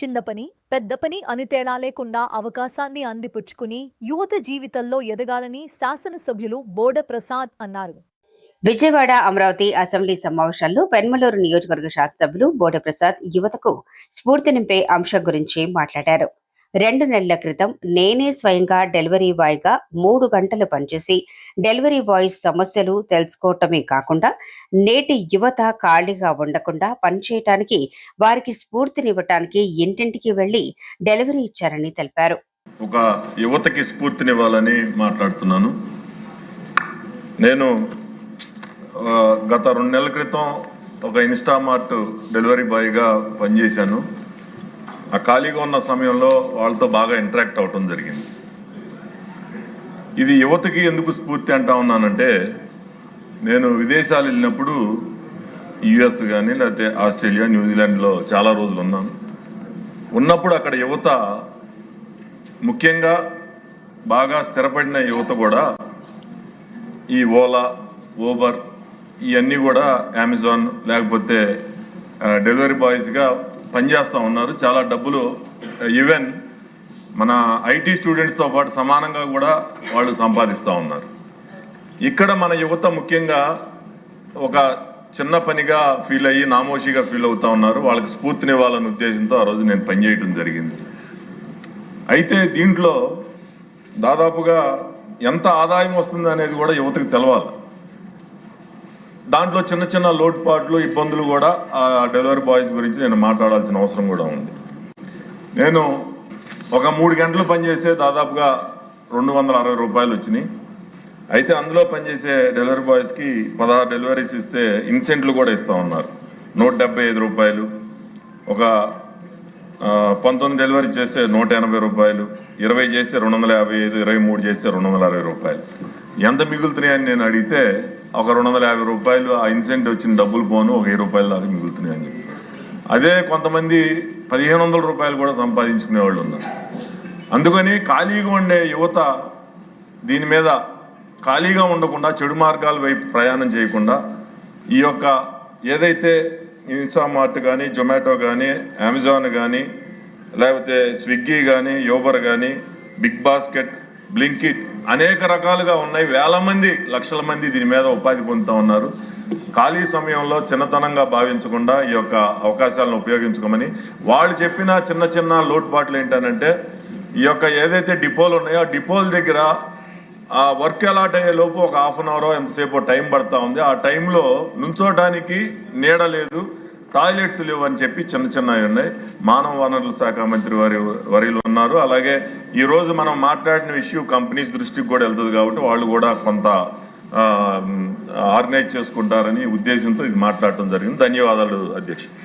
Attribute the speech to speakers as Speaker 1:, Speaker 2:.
Speaker 1: చిన్న పని పెద్ద పని అని తేడా లేకుండా అవకాశాన్ని అందిపుచ్చుకుని యువత జీవితంలో ఎదగాలని శాసనసభ్యులు బోడ ప్రసాద్ అన్నారు.
Speaker 2: విజయవాడ అమరావతి అసెంబ్లీ సమావేశాల్లో పెన్మలూరు నియోజకవర్గ శాసనసభ్యులు బోడ ప్రసాద్ యువతకు స్ఫూర్తి నింపే అంశం గురించి మాట్లాడారు. 2 నెలల క్రితం నేనే స్వయంగా డెలివరీ బాయ్గా 3 గంటలు పనిచేసి డెలివరీ బాయ్స్ సమస్యలు తెలుసుకోవటమే కాకుండా నేటి యువత ఖాళీగా ఉండకుండా పనిచేయటానికి వారికి స్ఫూర్తినివ్వటానికి ఇంటింటికి వెళ్లి డెలివరీ ఇచ్చారని తెలిపారు.
Speaker 3: ఒక యువతకి స్ఫూర్తినివ్వాలని మాట్లాడుతున్నాను. నేను గత 2 నెలల క్రితం ఒక ఇన్స్టామార్ట్ డెలివరీ బాయ్గా పనిచేశాను. ఆ ఖాళీగా ఉన్న సమయంలో వాళ్ళతో బాగా ఇంటరాక్ట్ అవటం జరిగింది. ఇది యువతకి ఎందుకు స్ఫూర్తి అంటా ఉన్నానంటే, నేను విదేశాలు వెళ్ళినప్పుడు యుఎస్ కానీ లేకపోతే ఆస్ట్రేలియా, న్యూజిలాండ్లో చాలా రోజులు ఉన్నప్పుడు అక్కడ యువత, ముఖ్యంగా బాగా స్థిరపడిన యువత కూడా ఈ ఓలా, ఊబర్ ఇవన్నీ కూడా అమెజాన్ లేకపోతే డెలివరీ బాయ్స్గా పనిచేస్తూ ఉన్నారు. చాలా డబ్బులు, ఈవెన్ మన ఐటీ స్టూడెంట్స్తో పాటు సమానంగా కూడా వాళ్ళు సంపాదిస్తూ ఉన్నారు. ఇక్కడ మన యువత ముఖ్యంగా ఒక చిన్న పనిగా ఫీల్ అయ్యి నామోషిగా ఫీల్ అవుతూ ఉన్నారు. వాళ్ళకి స్ఫూర్తినివ్వాలనే ఉద్దేశంతో ఆ రోజు నేను పనిచేయడం జరిగింది. అయితే దీంట్లో దాదాపుగా ఎంత ఆదాయం వస్తుంది అనేది కూడా యువతకు తెలవాలి. దాంట్లో చిన్న చిన్న లోటుపాట్లు, ఇబ్బందులు కూడా ఆ డెలివరీ బాయ్స్ గురించి నేను మాట్లాడాల్సిన అవసరం కూడా ఉంది. నేను ఒక 3 గంటలు పనిచేస్తే దాదాపుగా 260 రూపాయలు వచ్చినాయి. అయితే అందులో పనిచేసే డెలివరీ బాయ్స్కి 16 డెలివరీస్ ఇస్తే ఇన్సెంట్లు కూడా ఇస్తూ ఉన్నారు. 175 రూపాయలు, ఒక 19 డెలివరీ చేస్తే 180 రూపాయలు, 20 చేస్తే 255, 23 చేస్తే 260 రూపాయలు. ఎంత మిగులుతున్నాయని నేను అడిగితే ఒక 250 రూపాయలు ఆ ఇన్సెంట్ వచ్చిన డబ్బులు పోను ఒక 1000 రూపాయల దాకా మిగులుతున్నాయని చెప్పి. అదే కొంతమంది 1500 రూపాయలు కూడా సంపాదించుకునే వాళ్ళు ఉన్నారు. అందుకని ఖాళీగా ఉండే యువత దీని మీద ఖాళీగా ఉండకుండా, చెడు మార్గాల వైపు ప్రయాణం చేయకుండా, ఈ యొక్క ఏదైతే ఇన్స్టామార్ట్ కానీ, జొమాటో కానీ, అమెజాన్ కానీ, లేకపోతే స్విగ్గీ కానీ, యూబర్ కానీ, బిగ్ బాస్కెట్, బ్లింకిట్ అనేక రకాలుగా ఉన్నాయి. వేల మంది, లక్షల మంది దీని మీద ఉపాధి పొందుతూ ఉన్నారు. ఖాళీ సమయంలో చిన్నతనంగా భావించకుండా ఈ యొక్క అవకాశాలను ఉపయోగించుకోమని వాళ్ళు చెప్పిన చిన్న చిన్న లోటుపాట్లు ఏంటనంటే, ఈ యొక్క ఏదైతే డిపోలు ఉన్నాయో ఆ డిపోల దగ్గర ఆ వర్క్ అలాట్ అయ్యే లోపు ఒక హాఫ్ అన్ అవర్ ఎంతసేపు టైం పడతా ఉంది. ఆ టైంలో నుంచోడానికి నీడ లేదు, టాయిలెట్స్ లేవు అని చెప్పి చిన్న చిన్నవి ఉన్నాయి. మానవ వనరుల శాఖ మంత్రి వర్యులు ఉన్నారు. అలాగే ఈరోజు మనం మాట్లాడిన ఇష్యూ కంపెనీస్ దృష్టికి కూడా వెళ్తుంది కాబట్టి వాళ్ళు కూడా కొంత ఆర్గనైజ్ చేసుకుంటారని ఉద్దేశంతో ఇది మాట్లాడటం జరిగింది. ధన్యవాదాలు అధ్యక్ష.